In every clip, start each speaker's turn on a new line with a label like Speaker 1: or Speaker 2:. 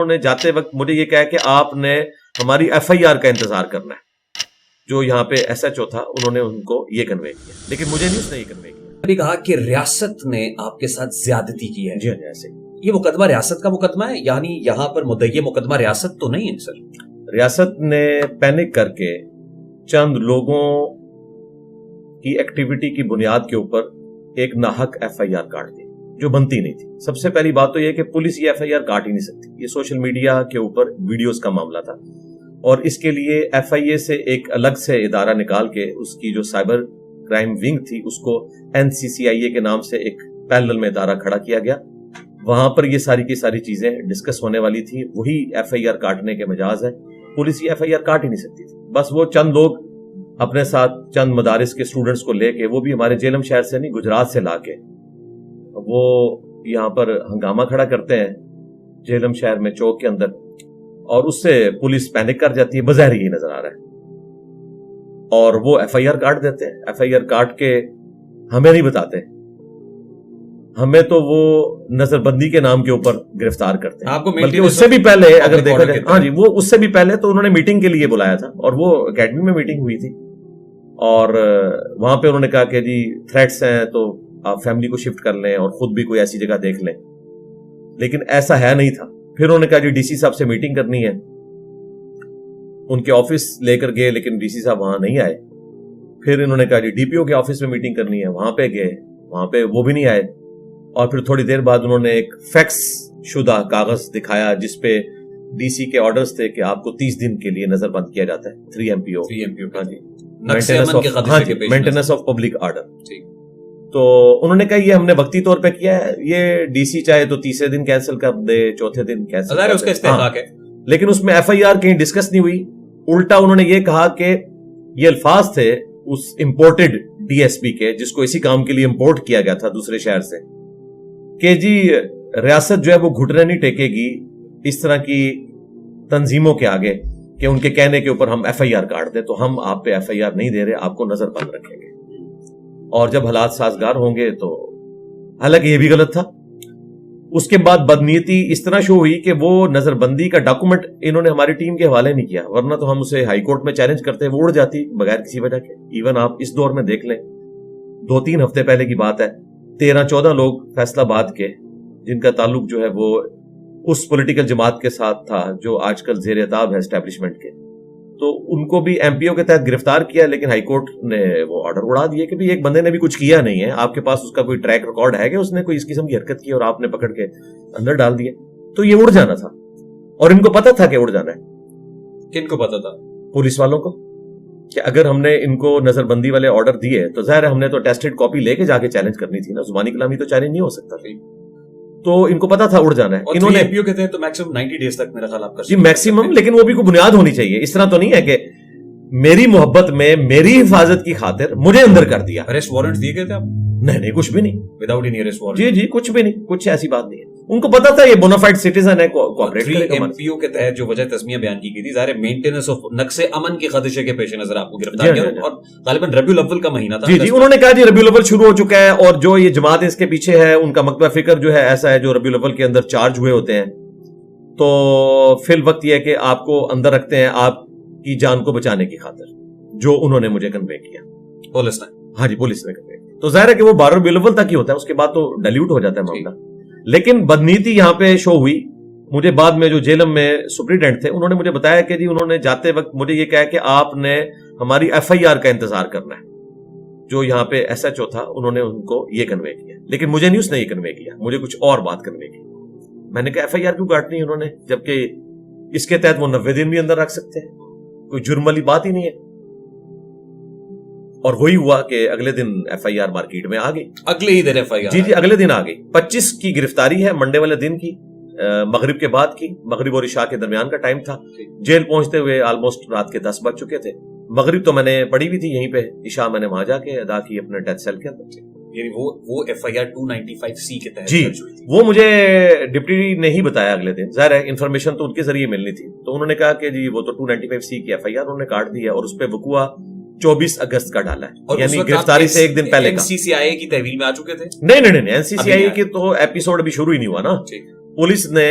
Speaker 1: انہوں نے جاتے وقت مجھے یہ کہا کہ آپ نے ہماری FIR کا انتظار کرنا ہے. جو یہاں پہ SHO تھا انہوں نے ان کو یہ کنوے کیا, لیکن مجھے نہیں اس نے یہ کنوے کیا.
Speaker 2: نے کہا کہ ریاست نے آپ کے ساتھ زیادتی کی ہے.
Speaker 1: جی ہاں ایسے
Speaker 2: یہ مقدمہ ریاست کا مقدمہ ہے, یعنی یہاں پر مدعی مقدمہ ریاست تو نہیں ہے سر؟
Speaker 1: ریاست نے پینک کر کے چند لوگوں کی ایکٹیویٹی کی بنیاد کے اوپر ایک ناحق FIR کاٹ دی جو بنتی نہیں تھی. سب سے پہلی بات تو یہ کہ پولیس یہ FIR کاٹ ہی نہیں سکتی. یہ سوشل میڈیا کے اوپر ویڈیوز کا معاملہ تھا اور اس کے لیے FIA سے ایک الگ سے ادارہ نکال کے اس کی جو سائبر کرائم ونگ تھی اس کو NCCIA کے نام سے ایک پیرلل میں ادارہ کھڑا کیا گیا. وہاں پر یہ ساری کی ساری چیزیں ڈسکس ہونے والی تھی. وہی FIR کاٹنے کے مجاز ہے. پولیس یہ FIR کاٹ ہی نہیں سکتی تھی. بس وہ چند لوگ اپنے ساتھ چند مدارس کے اسٹوڈنٹس کو لے کے, وہ بھی ہمارے جہلم شہر سے نہیں گجرات سے لا کے, وہ یہاں پر ہنگامہ کھڑا کرتے ہیں جہلم شہر میں چوک کے اندر, اور اس سے پولیس پینک کر جاتی ہے. بظاہر یہ نظر آ رہا ہے. اور وہ FIR کاٹ دیتے ہیں. FIR کاٹ کے ہمیں نہیں بتاتے, ہمیں تو وہ نظر بندی کے نام کے اوپر گرفتار کرتے ہیں.
Speaker 2: آپ کو
Speaker 1: بلکہ اس سے بھی پہلے اگر دیکھا جائے, ہاں جی, وہ اس سے بھی پہلے تو انہوں نے میٹنگ کے لیے بلایا تھا اور وہ اکیڈمی میں میٹنگ ہوئی تھی, اور وہاں پہ انہوں نے کہا کہ جی تھریٹس ہیں تو آپ فیملی کو شفٹ کر لیں اور خود بھی کوئی ایسی جگہ دیکھ لیں, لیکن ایسا ہے نہیں تھا. پھر انہوں نے کہا جی DC صاحب سے میٹنگ کرنی ہے. ان کے آفس لے کر گئے لیکن DC صاحب وہاں نہیں آئے. پھر انہوں نے کہا جی DPO کے آفس میں میٹنگ کرنی ہے, وہاں پہ گئے, وہاں پہ وہ بھی نہیں آئے. اور پھر تھوڑی دیر بعد انہوں نے ایک فیکس شدہ کاغذ دکھایا جس پہ DC کے آرڈرز تھے کہ آپ کو 30 دن کے لیے نظر بند کیا جاتا ہے. 3 MPO ہاں جی, مینٹیننس آف پبلک آرڈر. تو انہوں نے کہا یہ ہم نے وقتی طور پہ کیا ہے, یہ DC چاہے تو تیسرے دن کینسل کر دے, چوتھے دن کینسل کر دے, اس کا استحقاق ہے. لیکن اس میں FIR کہیں ڈسکس نہیں ہوئی. الٹا انہوں نے یہ کہا کہ یہ الفاظ تھے اس امپورٹڈ DSP کے, جس کو اسی کام کے لیے امپورٹ کیا گیا تھا دوسرے شہر سے, کہ جی ریاست جو ہے وہ گھٹنے نہیں ٹیکے گی اس طرح کی تنظیموں کے آگے کہ ان کے کہنے کے اوپر ہم FIR کاٹ دیں, تو ہم آپ پہ FIR نہیں دے رہے, آپ کو نظر بند رکھیں گے. اور جب حالات سازگار ہوں گے تو, حالانکہ یہ بھی غلط تھا. اس کے بعد بدنیتی اس طرح شو ہوئی کہ وہ نظر بندی کا ڈاکومنٹ انہوں نے ہماری ٹیم کے حوالے نہیں کیا, ورنہ تو ہم اسے ہائی کورٹ میں چیلنج کرتے, وہ اڑ جاتی بغیر کسی وجہ کے. ایون آپ اس دور میں دیکھ لیں, 2-3 ہفتے پہلے کی بات ہے, 13-14 لوگ فیصل آباد کے جن کا تعلق جو ہے وہ اس پولیٹیکل جماعت کے ساتھ تھا جو آج کل زیر عتاب ہے اسٹیبلشمنٹ کے, تو ان کو بھی MPO کے تحت گرفتار کیا, لیکن ہائی کورٹ نے وہ آرڈر اڑا دیے کہ ایک بندے نے بھی کچھ کیا نہیں ہے, آپ کے پاس اس کا کوئی ٹریک ریکارڈ ہے کہ اس نے کوئی اس قسم کی حرکت کی اور آپ نے پکڑ کے اندر ڈال دیے. تو یہ اڑ جانا تھا, اور ان کو پتا تھا کہ اڑ جانا ہے.
Speaker 2: کن کو پتا تھا؟ پولیس
Speaker 1: والوں کو, کہ اگر ہم نے ان کو نظر بندی والے آرڈر دیے تو ظاہر ہے ہم نے تو ٹیسٹڈ کاپی لے کے جا کے چیلنج کرنی تھی نا, زبانی کلامی تو چیلنج نہیں ہو سکتا تھی. تو ان کو پتا تھا اڑ جانا ہے. انہوں نے
Speaker 2: MPO کہتے ہیں تو میکسیمم 90 ڈیز تک میرا خیال آپ کر
Speaker 1: جی میکسیمم, لیکن وہ بھی کوئی بنیاد ہونی چاہیے. اس طرح تو نہیں ہے کہ میری محبت میں میری حفاظت کی خاطر مجھے اندر کر دیا.
Speaker 2: اریسٹ وارنٹ دیے گئے تھے آپ؟
Speaker 1: نہیں کچھ بھی نہیں,
Speaker 2: وداؤٹ اینی اریسٹ وارنٹ.
Speaker 1: جی کچھ بھی نہیں, کچھ ایسی بات نہیں ہے. ان کو پتا تھا یہ بونافائڈ سٹیزن ہے, کوآپریٹ کرے گا.
Speaker 2: MPO کے تحت جو وجہ تسمیہ بیان کی گئی تھی, ظاہر مینٹیننس آف نقص امن کے خدشے کے پیش نظر آپ کو گرفتار کیا, اور غالباً ربیع الاول کا مہینہ تھا.
Speaker 1: جی انہوں نے کہا جی ربیع الاول شروع ہو چکا ہے, اور جو یہ جماعت اس کے پیچھے ہے ان کا مکتبہ فکر جو ہے ایسا ہے جو ربیع الاول کے اندر چارج ہوئے ہوتے ہیں, تو فی الوقت یہ ہے کہ آپ کو اندر رکھتے ہیں آپ کی جان کو بچانے کی خاطر, جو انہوں نے مجھے کنوے کیا
Speaker 2: پولیس نے.
Speaker 1: ہاں جی پولیس نے کنوے کیا. تو ظاہر ہے کہ وہ 12 ربیع الاول تک ہی ہوتا ہے, اس کے بعد تو ڈیلیوٹ ہو جاتا ہے معاملہ. لیکن بدنیتی یہاں پہ شو ہوئی. مجھے بعد میں جو جیلم میں سپرنٹینڈنٹ تھے انہوں نے مجھے بتایا کہ جی انہوں نے جاتے وقت مجھے یہ کہا کہ آپ نے ہماری FIR کا انتظار کرنا ہے. جو یہاں پہ SHO تھا انہوں نے ان کو یہ کنوے کیا, لیکن مجھے نہیں اس نے یہ کنوے کیا, مجھے کچھ اور بات کنوے کی. میں نے کہا FIR کیوں کاٹنی ہے انہوں نے, جبکہ اس کے تحت وہ 90 دن بھی اندر رکھ سکتے ہیں, کوئی جرم والی بات ہی نہیں ہے. اور وہی ہوا کہ اگلے دن FIR مارکیٹ میں آ گئی.
Speaker 2: اگلے ہی دن FIR
Speaker 1: جی اگلے دن آ گئی. 25 کی گرفتاری ہے, منڈے والے دن کی, مغرب کے بعد کی. مغرب اور عشاء کے درمیان کا ٹائم تھا. جیل پہنچتے ہوئے آلموسٹ رات کے 10 بج چکے تھے. مغرب تو میں نے پڑھی ہوئی تھی یہیں پہ, عشاء میں نے وہاں جا کے ادا کی اپنے ڈیتھ سیل کے اندر.
Speaker 2: یعنی وہ FIR 295C کے تحت
Speaker 1: جی وہ مجھے ڈپٹی نے ہی بتایا اگلے دن. ظاہر ہے انفارمیشن تو ان کے ذریعے ملنی تھی, تو انہوں نے کہا کہ جی وہ تو 295C کی FIR انہوں نے کاٹ دی ہے, اور اس پہ وقوع 24 اگست کا ڈالا ہے, یعنی گرفتاری سے ایک دن پہلے کا.
Speaker 2: NCCIA کی تحویل میں آ چکے تھے؟
Speaker 1: نہیں NCCIA کی تو ایپیسوڈ ابھی شروع ہی نہیں ہوا نا. پولیس نے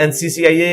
Speaker 1: NCCIA